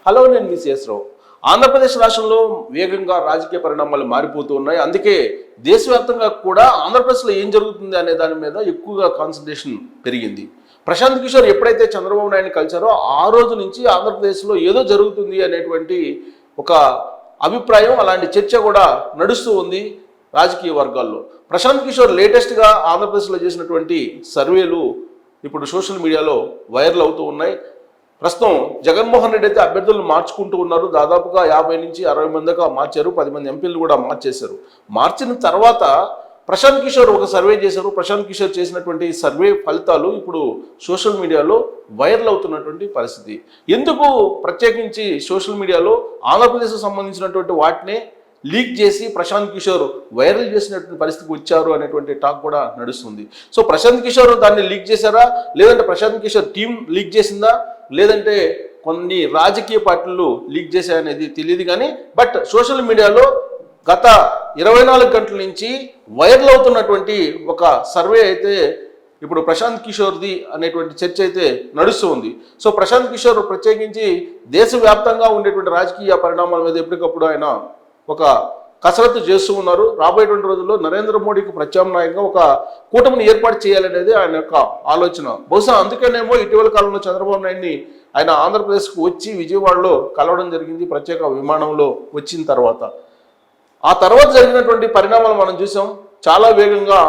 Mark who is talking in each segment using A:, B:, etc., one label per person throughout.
A: Hello, నేను మీ CS రావు. ఆంధ్రప్రదేశ్ రాష్ట్రంలో వేగంగా రాజకీయ పరిణామాలు మారిపోతూ ఉన్నాయి. అందుకే దేశవ్యాప్తంగా కూడా ఆంధ్రప్రదేశ్లో ఏం జరుగుతుంది అనే దాని మీద ఎక్కువగా కాన్సన్ట్రేషన్ పెరిగింది. ప్రశాంత్ కిషోర్ ఎప్పుడైతే చంద్రబాబు నాయుడిని కలిశారో ఆ రోజు నుంచి ఆంధ్రప్రదేశ్లో ఏదో జరుగుతుంది అనేటువంటి ఒక అభిప్రాయం, అలాంటి చర్చ కూడా నడుస్తూ ఉంది రాజకీయ వర్గాల్లో. ప్రశాంత్ కిషోర్ లేటెస్ట్గా ఆంధ్రప్రదేశ్లో చేసినటువంటి సర్వేలు ఇప్పుడు సోషల్ మీడియాలో వైరల్ అవుతూ ఉన్నాయి. ప్రస్తుతం జగన్మోహన్ రెడ్డి అయితే అభ్యర్థులను మార్చుకుంటూ ఉన్నారు. దాదాపుగా 50 నుంచి 60 మంది దాకా మార్చారు. 10 మంది ఎంపీలు కూడా మార్చేశారు. మార్చిన తర్వాత ప్రశాంత్ కిషోర్ ఒక సర్వే చేశారు. ప్రశాంత్ కిషోర్ చేసినటువంటి సర్వే ఫలితాలు ఇప్పుడు సోషల్ మీడియాలో వైరల్ అవుతున్నటువంటి పరిస్థితి. ఎందుకు ప్రత్యేకించి సోషల్ మీడియాలో ఆంధ్రప్రదేశ్కు సంబంధించినటువంటి వాటినే లీక్ చేసి ప్రశాంత్ కిషోర్ వైరల్ చేసినటువంటి పరిస్థితికి వచ్చారు అనేటువంటి టాక్ కూడా నడుస్తుంది. సో ప్రశాంత్ కిషోర్ దాన్ని లీక్ చేశారా, లేదంటే ప్రశాంత్ కిషోర్ టీం లీక్ చేసిందా, లేదంటే కొన్ని రాజకీయ పార్టీలు లీక్ చేశాయనేది తెలియదు. కానీ బట్ సోషల్ మీడియాలో గత 24 గంటల నుంచి వైరల్ అవుతున్నటువంటి ఒక సర్వే అయితే ఇప్పుడు ప్రశాంత్ కిషోర్ది అనేటువంటి చర్చ అయితే నడుస్తూ ఉంది. సో ప్రశాంత్ కిషోర్ ప్రత్యేకించి దేశవ్యాప్తంగా ఉండేటువంటి రాజకీయ పరిణామాల మీద ఎప్పటికప్పుడు ఆయన ఒక కసరత్తు చేస్తూ ఉన్నారు. రాబోయేటువంటి రోజుల్లో నరేంద్ర మోడీకి ప్రత్యామ్నాయంగా ఒక కూటమిని ఏర్పాటు చేయాలనేది ఆయన యొక్క ఆలోచన. బహుశా అందుకనేమో ఇటీవల కాలంలో చంద్రబాబు నాయుడిని ఆయన ఆంధ్రప్రదేశ్కు వచ్చి విజయవాడలో కలవడం జరిగింది, ప్రత్యేక విమానంలో వచ్చిన తర్వాత. ఆ తర్వాత జరిగినటువంటి పరిణామాలు మనం చూసాం. చాలా వేగంగా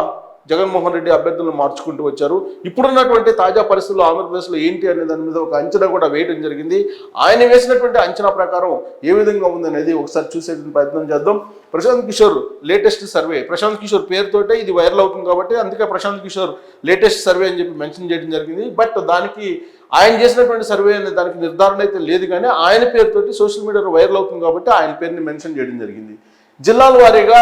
A: జగన్మోహన్ రెడ్డి అభ్యర్థులను మార్చుకుంటూ వచ్చారు. ఇప్పుడున్నటువంటి తాజా పరిస్థితుల్లో ఆంధ్రప్రదేశ్లో ఏంటి అనే దాని మీద ఒక అంచనా కూడా వేయడం జరిగింది. ఆయన వేసినటువంటి అంచనా ప్రకారం ఏ విధంగా ఉందనేది ఒకసారి చూసేటువంటి ప్రయత్నం చేద్దాం. ప్రశాంత్ కిషోర్ లేటెస్ట్ సర్వే, ప్రశాంత్ కిషోర్ పేరుతోటే ఇది వైరల్ అవుతుంది కాబట్టి అందుకే ప్రశాంత్ కిషోర్ లేటెస్ట్ సర్వే అని చెప్పి మెన్షన్ చేయడం జరిగింది. బట్ దానికి ఆయన చేసినటువంటి సర్వే అనే దానికి నిర్ధారణ అయితే లేదు. కానీ ఆయన పేరుతోటి సోషల్ మీడియాలో వైరల్ అవుతుంది కాబట్టి ఆయన పేరుని మెన్షన్ చేయడం జరిగింది. జిల్లాల వారీగా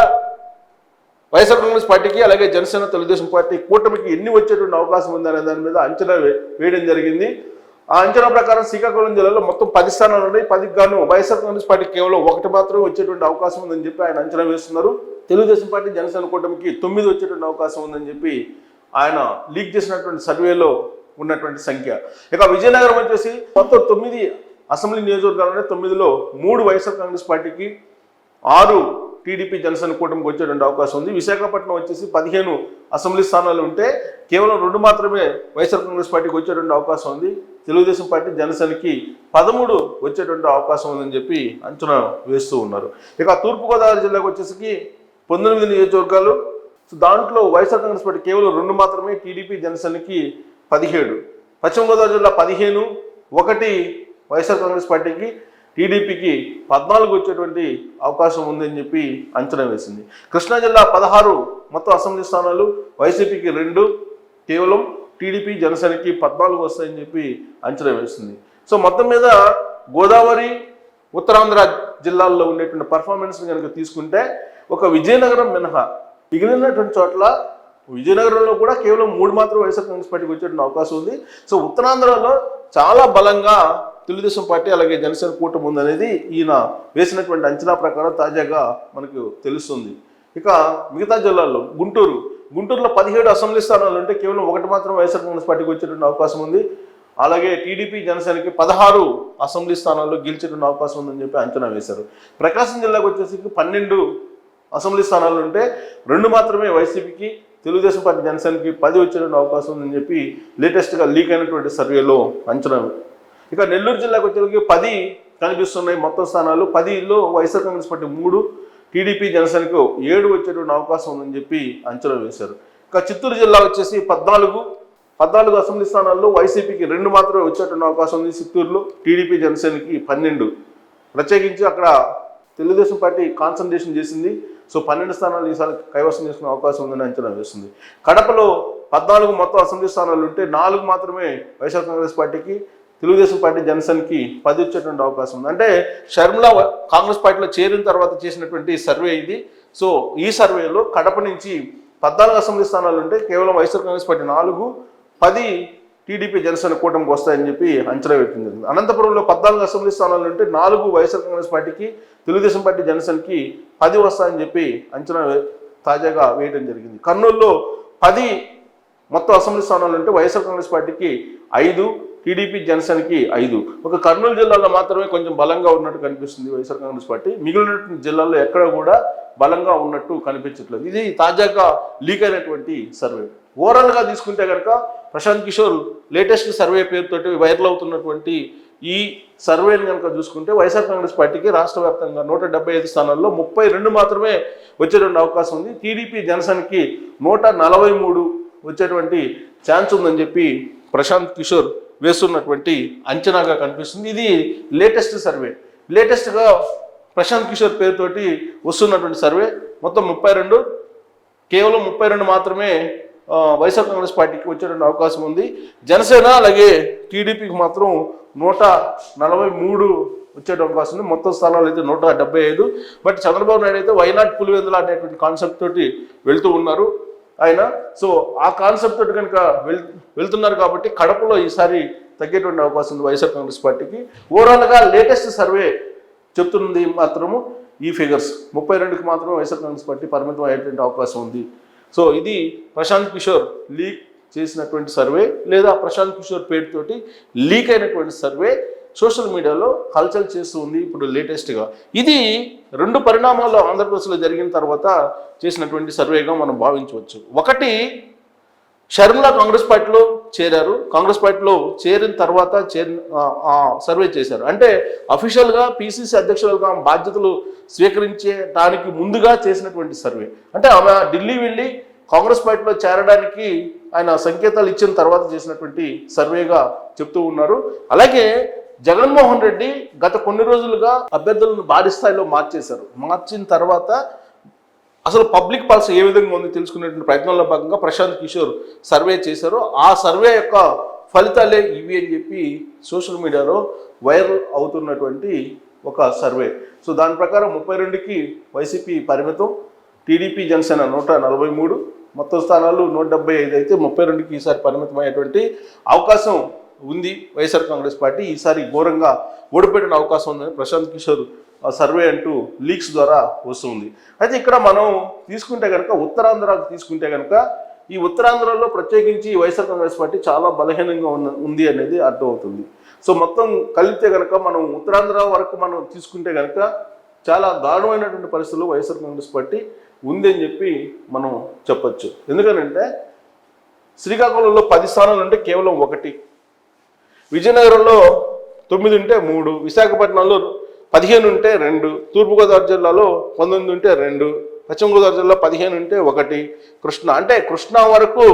A: వైఎస్ఆర్ కాంగ్రెస్ పార్టీకి అలాగే జనసేన తెలుగుదేశం పార్టీ కూటమికి ఎన్ని వచ్చేటువంటి అవకాశం ఉందనే దాని మీద అంచనా వేయడం జరిగింది. ఆ అంచనా ప్రకారం శ్రీకాకుళం జిల్లాలో మొత్తం 10 స్థానాలు ఉన్నాయి. 10కి గాను వైఎస్ఆర్ కాంగ్రెస్ పార్టీ కేవలం 1 మాత్రమే వచ్చేటువంటి అవకాశం ఉందని చెప్పి ఆయన అంచనా వేస్తున్నారు. తెలుగుదేశం పార్టీ జనసేన కూటమికి 9 వచ్చేటువంటి అవకాశం ఉందని చెప్పి ఆయన లీక్ చేసినటువంటి సర్వేలో ఉన్నటువంటి సంఖ్య. ఇక విజయనగరం వచ్చేసి మొత్తం 9 అసెంబ్లీ నియోజకవర్గాలు 9లో 3 వైఎస్ఆర్ కాంగ్రెస్ పార్టీకి, 6 టీడీపీ జనసేన కూటమికి వచ్చేటువంటి అవకాశం ఉంది. విశాఖపట్నం వచ్చేసి 15 అసెంబ్లీ స్థానాలు ఉంటే కేవలం 2 మాత్రమే వైఎస్ఆర్ కాంగ్రెస్ పార్టీకి వచ్చేటువంటి అవకాశం ఉంది. తెలుగుదేశం పార్టీ జనసేనకి 13 వచ్చేటువంటి అవకాశం ఉందని చెప్పి అంచనా వేస్తూ ఉన్నారు. ఇక తూర్పుగోదావరి జిల్లాకు వచ్చేసి 19 నియోజకవర్గాలు. సో దాంట్లో వైఎస్ఆర్ కాంగ్రెస్ పార్టీ కేవలం 2 మాత్రమే, టీడీపీ జనసేనకి 17. పశ్చిమ గోదావరి జిల్లా 15, 1 వైఎస్ఆర్ కాంగ్రెస్ పార్టీకి, టీడీపీకి 14 వచ్చేటువంటి అవకాశం ఉందని చెప్పి అంచనా వేసింది. కృష్ణా జిల్లా 16 మొత్తం అసెంబ్లీ స్థానాలు, వైసీపీకి 2, కేవలం టీడీపీ జనసేనకి 14 వస్తాయని చెప్పి అంచనా వేసింది. సో మొత్తం మీద గోదావరి ఉత్తరాంధ్ర జిల్లాల్లో ఉండేటువంటి పర్ఫార్మెన్స్ కనుక తీసుకుంటే ఒక విజయనగరం మినహా మిగిలినటువంటి చోట్ల విజయనగరంలో కూడా కేవలం 3 మాత్రం వైఎస్ఆర్ కాంగ్రెస్ పార్టీకి వచ్చేటువంటి అవకాశం ఉంది. సో ఉత్తరాంధ్రలో చాలా బలంగా తెలుగుదేశం పార్టీ అలాగే జనసేన కూటమి ఉందనేది ఈయన వేసినటువంటి అంచనా ప్రకారం తాజాగా మనకు తెలుస్తుంది. ఇక మిగతా జిల్లాల్లో గుంటూరులో 17 అసెంబ్లీ స్థానాలు ఉంటే కేవలం 1 మాత్రం వైఎస్ఆర్ కాంగ్రెస్ పార్టీకి వచ్చేటువంటి అవకాశం ఉంది. అలాగే టీడీపీ జనసేనకి 16 అసెంబ్లీ స్థానాల్లో గెలిచేటువంటి అవకాశం ఉందని చెప్పి అంచనా వేశారు. ప్రకాశం జిల్లాకు వచ్చేసి 12 అసెంబ్లీ స్థానాలు ఉంటే 2 మాత్రమే వైసీపీకి, తెలుగుదేశం పార్టీ జనసేనకి 10 వచ్చేటువంటి అవకాశం ఉందని చెప్పి లేటెస్ట్గా లీక్ అయినటువంటి సర్వేలో అంచనా. ఇక నెల్లూరు జిల్లాకు వచ్చేసరికి 10 కనిపిస్తున్నాయి మొత్తం స్థానాలు. 10లో వైఎస్ఆర్ కాంగ్రెస్ పార్టీ 3, టీడీపీ జనసేనకు 7 వచ్చేటువంటి అవకాశం ఉందని చెప్పి అంచనా వేశారు. ఇక చిత్తూరు జిల్లా వచ్చేసి 14 అసెంబ్లీ స్థానాల్లో వైసీపీకి 2 మాత్రమే వచ్చేటువంటి అవకాశం ఉంది చిత్తూరులో, టీడీపీ జనసేనకి 12. ప్రత్యేకించి అక్కడ తెలుగుదేశం పార్టీ కాన్సన్ట్రేషన్ చేసింది. సో 12 స్థానాలు ఈసారి కైవసం చేసుకునే అవకాశం ఉందని అంచనా వేస్తుంది. కడపలో 14 మొత్తం అసెంబ్లీ స్థానాలు ఉంటే 4 మాత్రమే వైఎస్ఆర్ కాంగ్రెస్ పార్టీకి, తెలుగుదేశం పార్టీ జనసేనకి 10 వచ్చేటువంటి అవకాశం ఉంది. అంటే షర్మిల కాంగ్రెస్ పార్టీలో చేరిన తర్వాత చేసినటువంటి సర్వే ఇది. సో ఈ సర్వేలో కడప నుంచి 14 అసెంబ్లీ స్థానాలు ఉంటే కేవలం వైఎస్ఆర్ కాంగ్రెస్ పార్టీ 4, 10 టీడీపీ జనసేన కూటమికి వస్తాయని చెప్పి అంచనా వేయడం జరిగింది. అనంతపురంలో 14 అసెంబ్లీ స్థానాలు ఉంటే 4 వైఎస్ఆర్ కాంగ్రెస్ పార్టీకి, తెలుగుదేశం పార్టీ జనసేనకి 10 వస్తాయని చెప్పి అంచనా తాజాగా వేయడం జరిగింది. కర్నూలులో 10 మొత్తం అసెంబ్లీ స్థానాలు ఉంటే వైఎస్ఆర్ కాంగ్రెస్ పార్టీకి 5, టీడీపీ జనసేనకి 5. ఒక కర్నూలు జిల్లాలో మాత్రమే కొంచెం బలంగా ఉన్నట్టు కనిపిస్తుంది వైఎస్ఆర్ కాంగ్రెస్ పార్టీ. మిగిలిన జిల్లాల్లో ఎక్కడ కూడా బలంగా ఉన్నట్టు కనిపించట్లేదు. ఇది తాజాగా లీక్ అయినటువంటి సర్వే. ఓవరాల్గా తీసుకుంటే కనుక ప్రశాంత్ కిషోర్ లేటెస్ట్ సర్వే పేరుతోటి వైరల్ అవుతున్నటువంటి ఈ సర్వేని కనుక చూసుకుంటే వైఎస్ఆర్ కాంగ్రెస్ పార్టీకి రాష్ట్ర వ్యాప్తంగా 175 స్థానాల్లో 32 మాత్రమే వచ్చేటువంటి అవకాశం ఉంది. టీడీపీ జనసేనకి 143 వచ్చేటువంటి ఛాన్స్ ఉందని చెప్పి ప్రశాంత్ కిషోర్ వేస్తున్నటువంటి అంచనాగా కనిపిస్తుంది. ఇది లేటెస్ట్ సర్వే. లేటెస్ట్గా ప్రశాంత్ కిషోర్ పేరుతోటి వస్తున్నటువంటి సర్వే. మొత్తం 32, కేవలం 32 మాత్రమే వైఎస్ఆర్ కాంగ్రెస్ పార్టీకి వచ్చేటువంటి అవకాశం ఉంది. జనసేన అలాగే టీడీపీకి మాత్రం 143 వచ్చే అవకాశం ఉంది. మొత్తం స్థానాలు అయితే 175. బట్ చంద్రబాబు నాయుడు అయితే వైనాట్ పులివెందుల అనేటువంటి కాన్సెప్ట్ తోటి వెళ్తూ ఉన్నారు ఆయన. సో ఆ కాన్సెప్ట్ తోటి కనుక వెళ్తున్నారు కాబట్టి కడపలో ఈసారి తగ్గేటువంటి అవకాశం ఉంది వైఎస్ఆర్ కాంగ్రెస్ పార్టీకి. ఓవరాల్గా లేటెస్ట్ సర్వే చెప్తుంది మాత్రము ఈ ఫిగర్స్ 32కి మాత్రం వైఎస్ఆర్ కాంగ్రెస్ పార్టీ పరిమితం అయ్యేటువంటి అవకాశం ఉంది. సో ఇది ప్రశాంత్ కిషోర్ లీక్ చేసినటువంటి సర్వే, లేదా ప్రశాంత్ కిషోర్ పేరుతోటి లీక్ అయినటువంటి సర్వే సోషల్ మీడియాలో హల్చల్ చేస్తూ ఉంది ఇప్పుడు లేటెస్ట్గా. ఇది 2 పరిణామాలు ఆంధ్రప్రదేశ్లో జరిగిన తర్వాత చేసినటువంటి సర్వేగా మనం భావించవచ్చు. ఒకటి, షర్మిల కాంగ్రెస్ పార్టీలో చేరారు. కాంగ్రెస్ పార్టీలో చేరిన తర్వాత సర్వే చేశారు. అంటే అఫీషియల్గా పిసిసి అధ్యక్షులుగా బాధ్యతలు స్వీకరించడానికి ముందుగా చేసినటువంటి సర్వే. అంటే ఆమె ఢిల్లీ వెళ్ళి కాంగ్రెస్ పార్టీలో చేరడానికి ఆయన సంకేతాలు ఇచ్చిన తర్వాత చేసినటువంటి సర్వేగా చెప్తూ ఉన్నారు. అలాగే జగన్మోహన్ రెడ్డి గత కొన్ని రోజులుగా అభ్యర్థులను భారీ స్థాయిలో మార్చేశారు. మార్చిన తర్వాత అసలు పబ్లిక్ పల్స్ ఏ విధంగా ఉంది తెలుసుకునేటువంటి ప్రయత్నంలో భాగంగా ప్రశాంత్ కిషోర్ సర్వే చేశారు. ఆ సర్వే యొక్క ఫలితాలే ఇవి అని చెప్పి సోషల్ మీడియాలో వైరల్ అవుతున్నటువంటి ఒక సర్వే. సో దాని ప్రకారం 32కి వైసీపీ పరిమితం, టీడీపీ జనసేన 143, మొత్తం స్థానాలు 175 అయితే 32కి ఈసారి పరిమితం అయ్యేటువంటి అవకాశం ఉంది వైఎస్ఆర్ కాంగ్రెస్ పార్టీ. ఈసారి ఘోరంగా ఓడిపోయిన అవకాశం ఉందని ప్రశాంత్ కిషోర్ సర్వే అంటూ లీక్స్ ద్వారా వస్తుంది. అయితే ఇక్కడ మనం తీసుకుంటే కనుక ఉత్తరాంధ్రకు తీసుకుంటే కనుక ఈ ఉత్తరాంధ్రలో ప్రత్యేకించి వైఎస్ఆర్ కాంగ్రెస్ పార్టీ చాలా బలహీనంగా ఉంది అనేది అర్థమవుతుంది. సో మొత్తం కలిపితే కనుక మనం ఉత్తరాంధ్ర వరకు మనం తీసుకుంటే కనుక చాలా దారుణమైనటువంటి పరిస్థితుల్లో వైఎస్ఆర్ కాంగ్రెస్ పార్టీ ఉంది అని చెప్పి మనం చెప్పచ్చు. ఎందుకంటే శ్రీకాకుళంలో 10 స్థానాలు ఉంటే కేవలం 1, విజయనగరంలో 9 ఉంటే 3, విశాఖపట్నంలో 15 ఉంటే 2, తూర్పుగోదావరి జిల్లాలో 19 ఉంటే 2, పశ్చిమ గోదావరి జిల్లా 15 ఉంటే 1, కృష్ణా అంటే కృష్ణా వరకు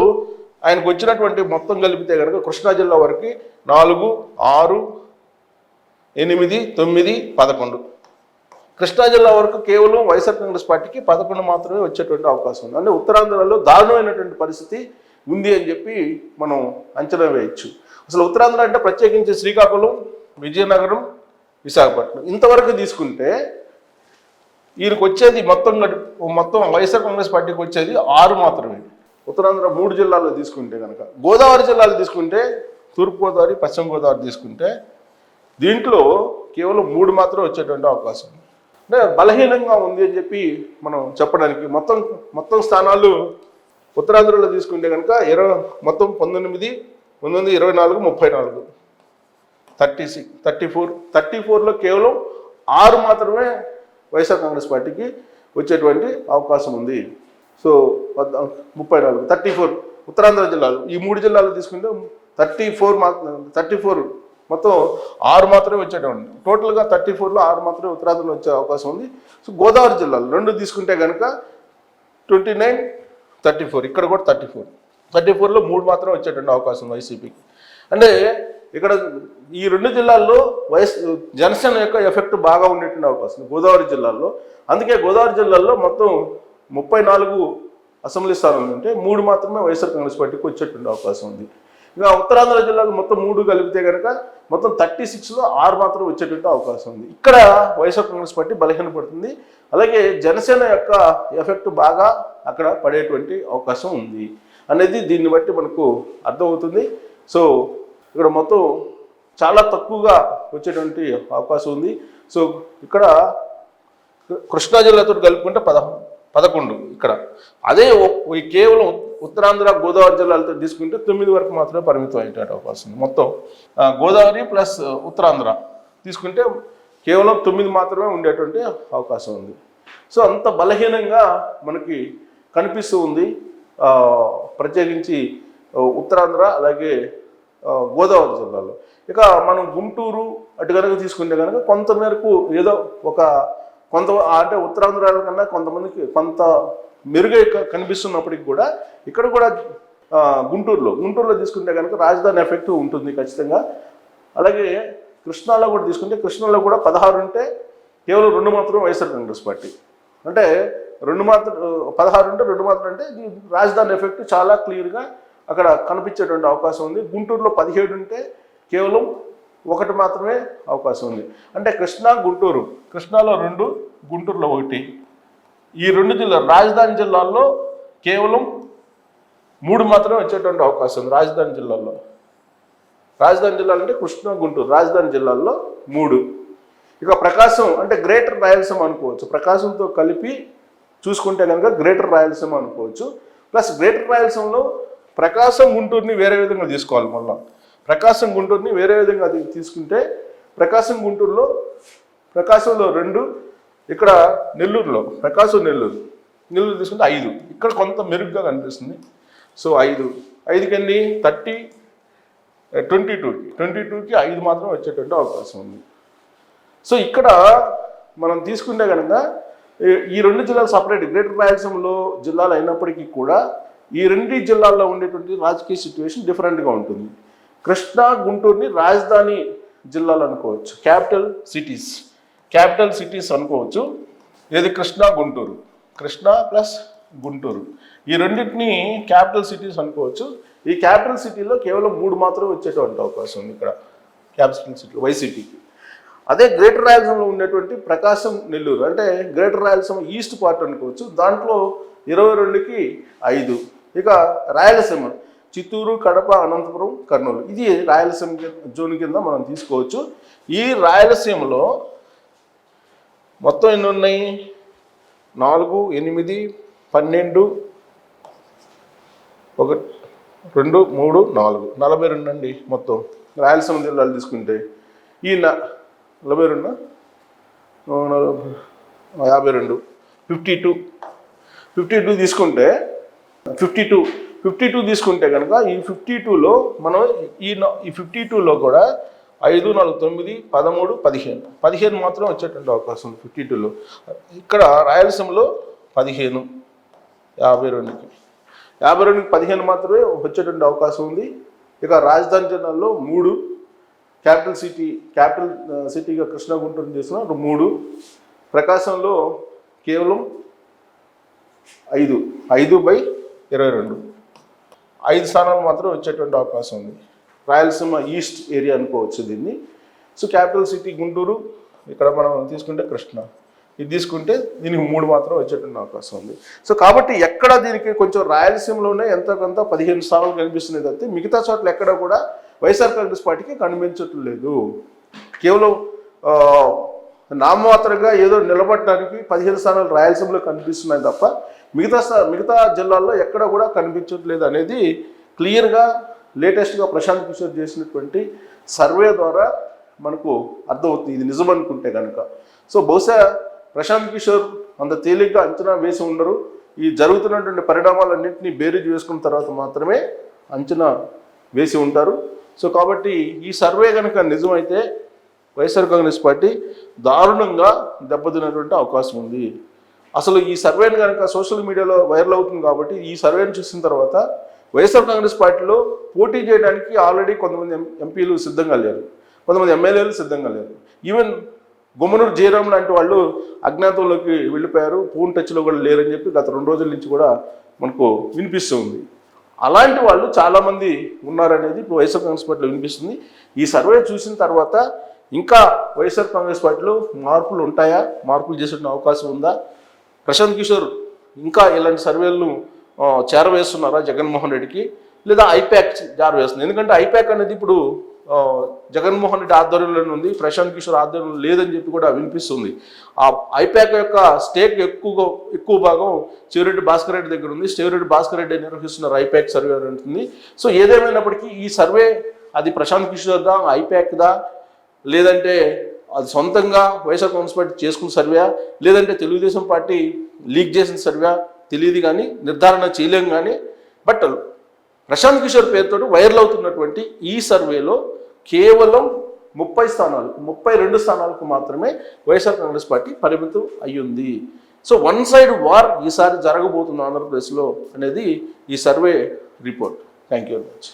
A: ఆయనకు వచ్చినటువంటి మొత్తం కలిపితే కనుక కృష్ణా జిల్లా వరకు 4, 6, 8, 9, 11. కృష్ణా జిల్లా వరకు కేవలం వైఎస్ఆర్ కాంగ్రెస్ పార్టీకి 11 మాత్రమే వచ్చేటువంటి అవకాశం ఉంది. అంటే ఉత్తరాంధ్రలో దారుణమైనటువంటి పరిస్థితి ఉంది అని చెప్పి మనం అంచనా వేయచ్చు. అసలు ఉత్తరాంధ్ర అంటే ప్రత్యేకించి శ్రీకాకుళం, విజయనగరం, విశాఖపట్నం ఇంతవరకు తీసుకుంటే ఈయనకు వచ్చేది మొత్తం వైఎస్ఆర్ కాంగ్రెస్ పార్టీకి వచ్చేది 6 మాత్రమే. ఉత్తరాంధ్ర 3 జిల్లాల్లో తీసుకుంటే కనుక, గోదావరి జిల్లాలు తీసుకుంటే తూర్పుగోదావరి, పశ్చిమ గోదావరి తీసుకుంటే దీంట్లో కేవలం 3 మాత్రమే వచ్చేటువంటి అవకాశం ఉంది. అంటే బలహీనంగా ఉంది అని చెప్పి మనం చెప్పడానికి మొత్తం స్థానాలు ఉత్తరాంధ్రలో తీసుకుంటే కనుక మొత్తం 19, 24, 34, 36, 34లో కేవలం 6 మాత్రమే వైఎస్ఆర్ కాంగ్రెస్ పార్టీకి వచ్చేటువంటి అవకాశం ఉంది. సో 34, 34 ఉత్తరాంధ్ర జిల్లాలు, ఈ 3 జిల్లాలు తీసుకుంటే 34 మొత్తం 6 మాత్రమే వచ్చేటువంటి, టోటల్గా 34లో 6 మాత్రమే ఉత్తరాంధ్రలో వచ్చే అవకాశం ఉంది. సో గోదావరి జిల్లాలు 2 తీసుకుంటే కనుక 29, 34, ఇక్కడ కూడా 34లో 3 మాత్రం వచ్చేటువంటి అవకాశం వైసీపీకి. అంటే ఇక్కడ ఈ 2 జిల్లాల్లో జనసేన యొక్క ఎఫెక్ట్ బాగా ఉండేటువంటి అవకాశం గోదావరి జిల్లాల్లో. అందుకే గోదావరి జిల్లాల్లో మొత్తం 34 అసెంబ్లీ స్థానాలు ఉంటే 3 మాత్రమే వైఎస్ఆర్ కాంగ్రెస్ పార్టీకి వచ్చేటువంటి అవకాశం ఉంది. ఇంకా ఉత్తరాంధ్ర జిల్లాకు మొత్తం 3 కలిపితే కనుక మొత్తం 36లో 6 మాత్రం వచ్చేటువంటి అవకాశం ఉంది. ఇక్కడ వైఎస్ఆర్ కాంగ్రెస్ పార్టీ బలహీనపడుతుంది. అలాగే జనసేన యొక్క ఎఫెక్ట్ బాగా అక్కడ పడేటువంటి అవకాశం ఉంది అనేది దీన్ని బట్టి మనకు అర్థమవుతుంది. సో ఇక్కడ మొత్తం చాలా తక్కువగా వచ్చేటువంటి అవకాశం ఉంది. సో ఇక్కడ కృష్ణా జిల్లాతో కలుపుకుంటే 11 ఇక్కడ. అదే కేవలం ఉత్తరాంధ్ర గోదావరి జిల్లాలతో తీసుకుంటే 9 వరకు మాత్రమే పరిమితం అయ్యే అవకాశం ఉంది. మొత్తం గోదావరి ప్లస్ ఉత్తరాంధ్ర తీసుకుంటే కేవలం 9 మాత్రమే ఉండేటువంటి అవకాశం ఉంది. సో అంత బలహీనంగా మనకి కనిపిస్తూ ఉంది, ప్రత్యేకించి ఉత్తరాంధ్ర అలాగే గోదావరి జిల్లాలో. ఇక మనం గుంటూరు అటు కనుక తీసుకుంటే కనుక కొంత మేరకు ఏదో కొంత అంటే ఉత్తరాంధ్ర కన్నా కొంతమందికి కొంత మెరుగై కనిపిస్తున్నప్పటికి కూడా ఇక్కడ కూడా గుంటూరులో తీసుకుంటే కనుక రాజధాని ఎఫెక్ట్ ఉంటుంది ఖచ్చితంగా. అలాగే కృష్ణాలో కూడా తీసుకుంటే కృష్ణాలో కూడా 16 ఉంటే కేవలం 2 మాత్రం వైఎస్ఆర్ కాంగ్రెస్ పార్టీ. అంటే 2 మాత్రం 16 ఉంటే 2 మాత్రం అంటే రాజధాని ఎఫెక్ట్ చాలా క్లియర్గా అక్కడ కనిపించేటువంటి అవకాశం ఉంది. గుంటూరులో 17 ఉంటే కేవలం 1 మాత్రమే అవకాశం ఉంది. అంటే కృష్ణా గుంటూరు, కృష్ణాలో 2, గుంటూరులో 1, ఈ 2 జిల్లాలు రాజధాని జిల్లాల్లో కేవలం 3 మాత్రమే వచ్చేటువంటి అవకాశం ఉంది. రాజధాని జిల్లాల్లో అంటే కృష్ణా గుంటూరు రాజధాని జిల్లాల్లో 3. ఇక ప్రకాశం అంటే గ్రేటర్ రాయలసీమ అనుకోవచ్చు, ప్రకాశంతో కలిపి చూసుకుంటే కనుక గ్రేటర్ రాయలసీమ అనుకోవచ్చు. ప్లస్ గ్రేటర్ రాయలసీమలో ప్రకాశం గుంటూరుని వేరే విధంగా తీసుకోవాలి. మళ్ళీ ప్రకాశం గుంటూరుని వేరే విధంగా తీసుకుంటే ప్రకాశంలో 2, ఇక్కడ నెల్లూరులో నెల్లూరు తీసుకుంటే 5, ఇక్కడ కొంత మెరుగ్గా కనిపిస్తుంది. సో 5కి ఎన్ని 30, 22కి 5 మాత్రం వచ్చేటువంటి అవకాశం ఉంది. సో ఇక్కడ మనం తీసుకుంటే కనుక ఈ 2 జిల్లాలు సపరేట్ గ్రేటర్ రాయలసీమలో జిల్లాలు అయినప్పటికీ కూడా ఈ 2 జిల్లాల్లో ఉండేటువంటి రాజకీయ సిచ్యువేషన్ డిఫరెంట్గా ఉంటుంది. కృష్ణా గుంటూరుని రాజధాని జిల్లాలు అనుకోవచ్చు, క్యాపిటల్ సిటీస్ అనుకోవచ్చు. ఏది కృష్ణా ప్లస్ గుంటూరు, ఈ రెండింటిని క్యాపిటల్ సిటీస్ అనుకోవచ్చు. ఈ క్యాపిటల్ సిటీలో కేవలం 3 మాత్రమే వచ్చేటువంటి అవకాశం ఉంది ఇక్కడ క్యాపిటల్ సిటీ వైసిటీకి. అదే గ్రేటర్ రాయలసీమలో ఉండేటువంటి ప్రకాశం నెల్లూరు అంటే గ్రేటర్ రాయలసీమ ఈస్ట్ పార్ట్ అనుకోవచ్చు, దాంట్లో 22కి 5. ఇక రాయలసీమ చిత్తూరు, కడప, అనంతపురం, కర్నూలు, ఇది రాయలసీమ జోన్ కింద మనం తీసుకోవచ్చు. ఈ రాయలసీమలో మొత్తం ఎన్ని ఉన్నాయి? 4, 8, 12, 1, 2, 3, 4, 42 అండి మొత్తం రాయలసీమ జిల్లాలు తీసుకుంటే. ఈ 42, 52, 52 తీసుకుంటే 52 తీసుకుంటే కనుక ఈ 52లో మనం ఈ 52లో కూడా 5, 4, 9, 13, 15 మాత్రం వచ్చేటువంటి అవకాశం ఉంది 52లో. ఇక్కడ రాయలసీమలో 15, 52కి 15 మాత్రమే వచ్చేటువంటి అవకాశం ఉంది. ఇక రాజధాని జిల్లాల్లో 3, క్యాపిటల్ సిటీగా కృష్ణా గుంటూరు చేసిన 3, ప్రకాశంలో కేవలం 5/22, 5 స్థానాలు మాత్రం వచ్చేటువంటి అవకాశం ఉంది. రాయలసీమ ఈస్ట్ ఏరియా అనుకోవచ్చు దీన్ని. సో క్యాపిటల్ సిటీ గుంటూరు, ఇక్కడ మనం తీసుకుంటే కృష్ణా, ఇది తీసుకుంటే దీనికి 3 మాత్రం వచ్చేటువంటి అవకాశం ఉంది. సో కాబట్టి ఎక్కడ దీనికి కొంచెం రాయలసీమలోనే ఎంతో కొంత 15 స్థానాలు కనిపిస్తున్నాయి తప్పితే మిగతా చోట్ల ఎక్కడ కూడా వైఎస్ఆర్ కాంగ్రెస్ పార్టీకి కనిపించట్లేదు. కేవలం నామమాత్రంగా ఏదో నిలబడటానికి 15 స్థానాలు రాయలసీమలో కనిపిస్తున్నాయి తప్ప మిగతా జిల్లాల్లో ఎక్కడ కూడా కనిపించట్లేదు అనేది క్లియర్గా లేటెస్ట్గా ప్రశాంత్ కిషోర్ చేసినటువంటి సర్వే ద్వారా మనకు అర్థమవుతుంది, ఇది నిజం అనుకుంటే కనుక. సో బహుశా ప్రశాంత్ కిషోర్ అంత తేలిగ్గా అంచనా వేసి ఉండరు. ఈ జరుగుతున్నటువంటి పరిణామాలన్నింటినీ బేరీజ్ వేసుకున్న తర్వాత మాత్రమే అంచనా వేసి ఉంటారు. సో కాబట్టి ఈ సర్వే కనుక నిజమైతే వైఎస్ఆర్ కాంగ్రెస్ పార్టీ దారుణంగా దెబ్బతిన్నటువంటి అవకాశం ఉంది. అసలు ఈ సర్వేని కనుక సోషల్ మీడియాలో వైరల్ అవుతుంది కాబట్టి ఈ సర్వేని చూసిన తర్వాత వైఎస్ఆర్ కాంగ్రెస్ పార్టీలో పోటీ చేయడానికి ఆల్రెడీ కొంతమంది ఎంపీలు సిద్ధంగా లేరు, కొంతమంది ఎమ్మెల్యేలు సిద్ధంగా లేరు. ఈవెన్ గుమ్మనూరు జయరాం లాంటి వాళ్ళు అజ్ఞాతంలోకి వెళ్ళిపోయారు, ఫోన్ టచ్లో కూడా లేరని చెప్పి గత 2 రోజుల నుంచి కూడా మనకు వినిపిస్తుంది. అలాంటి వాళ్ళు చాలామంది ఉన్నారనేది ఇప్పుడు వైఎస్ఆర్ కాంగ్రెస్ పార్టీలో వినిపిస్తుంది. ఈ సర్వే చూసిన తర్వాత ఇంకా వైఎస్ఆర్ కాంగ్రెస్ పార్టీలో మార్పులు ఉంటాయా, మార్పులు చేసే అవకాశం ఉందా, ప్రశాంత్ కిషోర్ ఇంకా ఇలాంటి సర్వేలను చేరవేస్తున్నారా జగన్మోహన్ రెడ్డికి, లేదా ఐప్యాక్ జారవేస్తుంది? ఎందుకంటే ఐప్యాక్ అనేది ఇప్పుడు జగన్మోహన్ రెడ్డి ఆధ్వర్యంలో ఉంది, ప్రశాంత్ కిషోర్ ఆధ్వర్యంలో లేదని చెప్పి కూడా వినిపిస్తుంది. ఆ ఐపాక్ యొక్క స్టేక్ ఎక్కువ భాగం చెవిరెడ్డి భాస్కర్ రెడ్డి దగ్గర ఉంది. చెవిరెడ్డి భాస్కర్ రెడ్డి నిర్వహిస్తున్న ఐపాక్ సర్వే అని ఉంటుంది. సో ఏదేమైనప్పటికీ ఈ సర్వే అది ప్రశాంత్ కిషోర్దా, ఐపాక్దా, లేదంటే అది సొంతంగా వైఎస్ఆర్ కాంగ్రెస్ పార్టీ చేసుకున్న సర్వే, లేదంటే తెలుగుదేశం పార్టీ లీక్ చేసిన సర్వే తెలియదు, కానీ నిర్ధారణ చేయలేం. కానీ బట్ ప్రశాంత్ కిషోర్ పేరుతో వైరల్ అవుతున్నటువంటి ఈ సర్వేలో కేవలం 32 స్థానాలకు మాత్రమే వైఎస్ఆర్ కాంగ్రెస్ పార్టీ పరిమితం అయ్యింది. సో వన్ సైడ్ వార్ ఈసారి జరగబోతుంది ఆంధ్రప్రదేశ్లో అనేది ఈ survey report. Thank you very much.